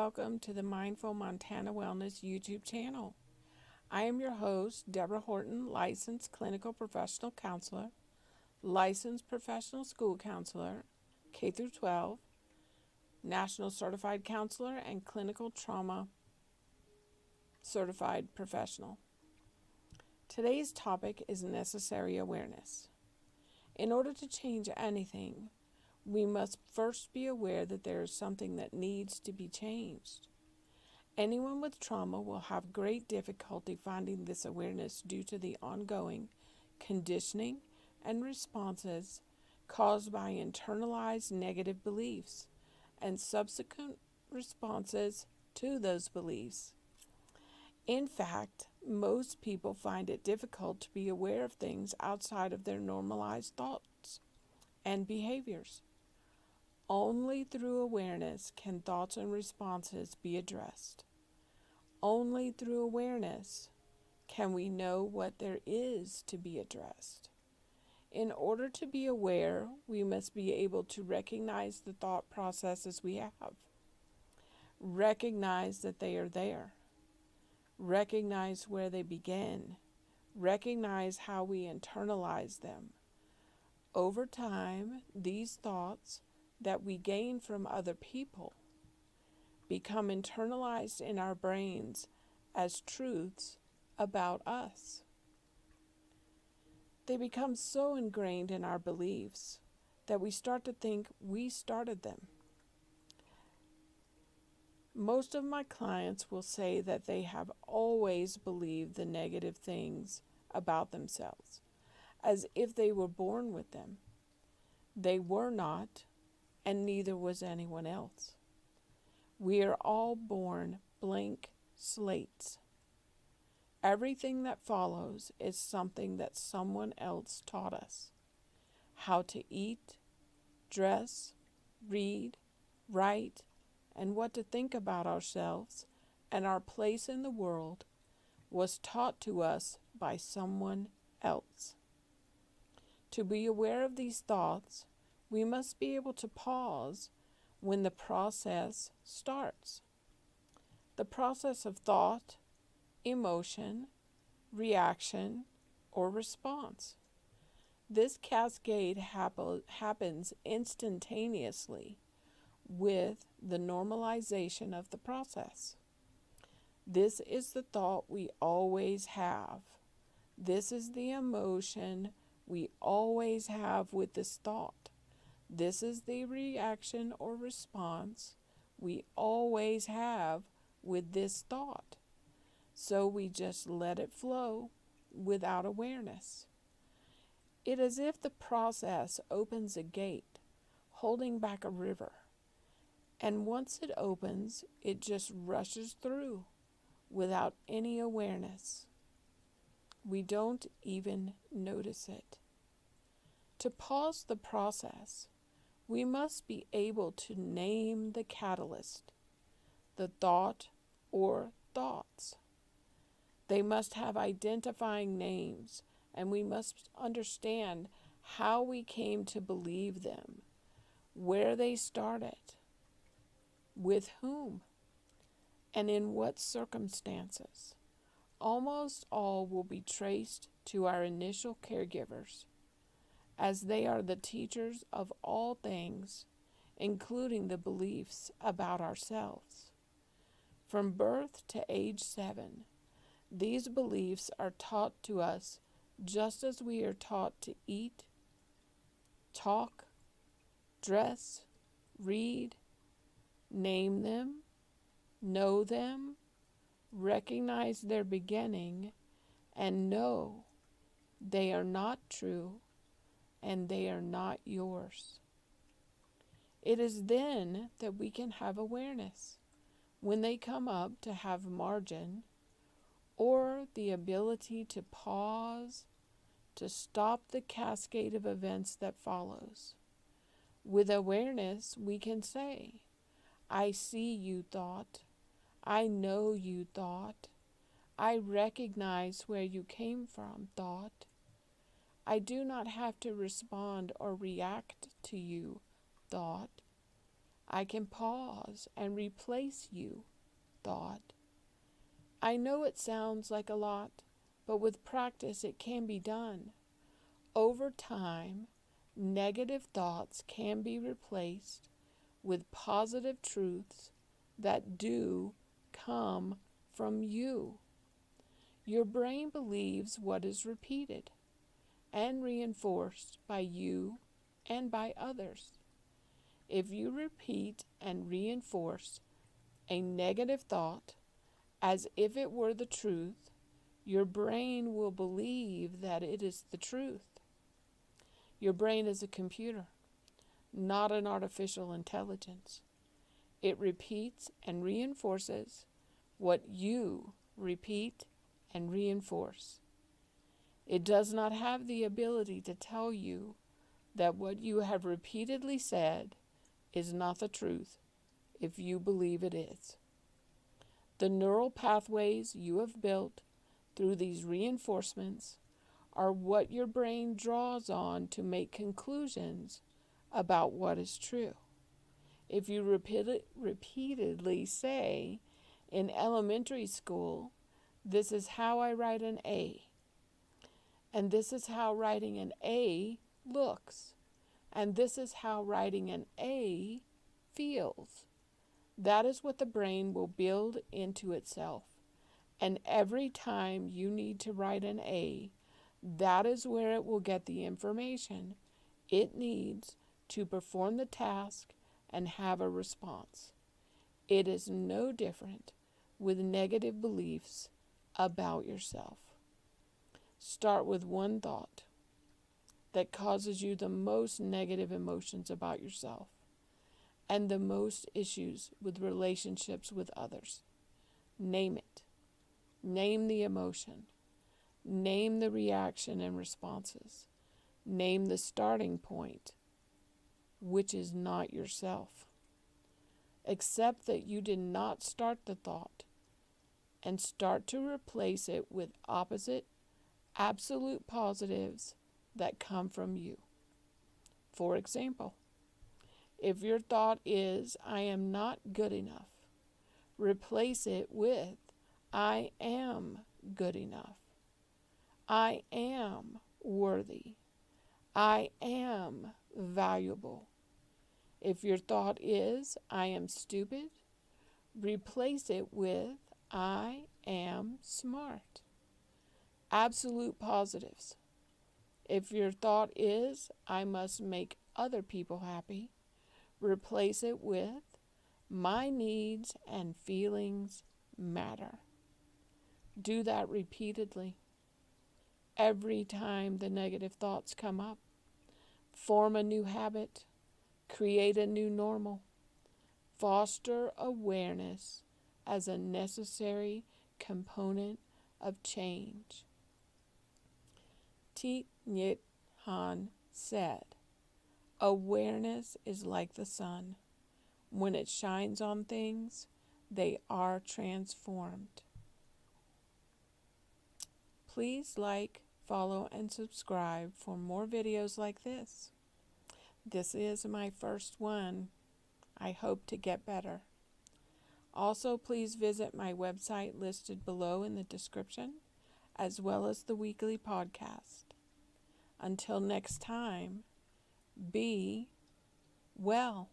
welcome to the Mindful Montana Wellness YouTube channel. I am your host, Deborah Horton, licensed clinical professional counselor, licensed professional school counselor, K through 12, national certified counselor, and clinical trauma certified professional. Today's topic is necessary awareness. In order to change anything, we must first be aware that there is something that needs to be changed. Anyone with trauma will have great difficulty finding this awareness due to the ongoing conditioning and responses caused by internalized negative beliefs and subsequent responses to those beliefs. In fact, most people find it difficult to be aware of things outside of their normalized thoughts and behaviors. Only through awareness can thoughts and responses be addressed. Only through awareness can we know what there is to be addressed. In order to be aware, we must be able to recognize the thought processes we have. Recognize that they are there. Recognize where they begin. Recognize how we internalize them. Over time, these thoughts that we gain from other people become internalized in our brains as truths about us. They become so ingrained in our beliefs that we start to think we started them. Most of my clients will say that they have always believed the negative things about themselves, as if they were born with them. They were not, and neither was anyone else. We are all born blank slates. Everything that follows is something that someone else taught us. How to eat, dress, read, write, and what to think about ourselves and our place in the world was taught to us by someone else. To be aware of these thoughts, we must be able to pause when the process starts. The process of thought, emotion, reaction, or response. This cascade happens instantaneously with the normalization of the process. This is the thought we always have. This is the emotion we always have with this thought. This is the reaction or response we always have with this thought. So we just let it flow without awareness. It is as if the process opens a gate, holding back a river. And once it opens, it just rushes through without any awareness. We don't even notice it. To pause the process, we must be able to name the catalyst, the thought or thoughts. They must have identifying names, and we must understand how we came to believe them, where they started, with whom, and in what circumstances. Almost all will be traced to our initial caregivers, as they are the teachers of all things, including the beliefs about ourselves. From birth to age 7, these beliefs are taught to us just as we are taught to eat, talk, dress, read, name them, know them, recognize their beginning, and know they are not true and they are not yours. It is then that we can have awareness when they come up to have margin or the ability to pause, to stop the cascade of events that follows. With awareness, we can say, I see you, thought. I know you, thought. I recognize where you came from, thought. I do not have to respond or react to you, thought. I can pause and replace you, thought. I know it sounds like a lot, but with practice it can be done. Over time, negative thoughts can be replaced with positive truths that do come from you. Your brain believes what is repeated and reinforced by you and by others. If you repeat and reinforce a negative thought as if it were the truth, your brain will believe that it is the truth. Your brain is a computer, not an artificial intelligence. It repeats and reinforces what you repeat and reinforce. It does not have the ability to tell you that what you have repeatedly said is not the truth if you believe it is. The neural pathways you have built through these reinforcements are what your brain draws on to make conclusions about what is true. If you repeatedly say in elementary school, "This is how I write an A," and "This is how writing an A looks," and "This is how writing an A feels," that is what the brain will build into itself. And every time you need to write an A, that is where it will get the information it needs to perform the task and have a response. It is no different with negative beliefs about yourself. Start with one thought that causes you the most negative emotions about yourself and the most issues with relationships with others. Name it. Name the emotion. Name the reaction and responses. Name the starting point, which is not yourself. Accept that you did not start the thought and start to replace it with opposite, absolute positives that come from you. For example, if your thought is, "I am not good enough," replace it with, "I am good enough. I am worthy. I am valuable." If your thought is, "I am stupid," replace it with, "I am smart." Absolute positives. If your thought is, "I must make other people happy," replace it with, "My needs and feelings matter." Do that repeatedly. Every time the negative thoughts come up, form a new habit, create a new normal, foster awareness as a necessary component of change. Thich Nhat Hanh said, "Awareness is like the sun. When it shines on things, they are transformed." Please like, follow, and subscribe for more videos like this. This is my first one. I hope to get better. Also, please visit my website listed below in the description, as well as the weekly podcast. Until next time, be well.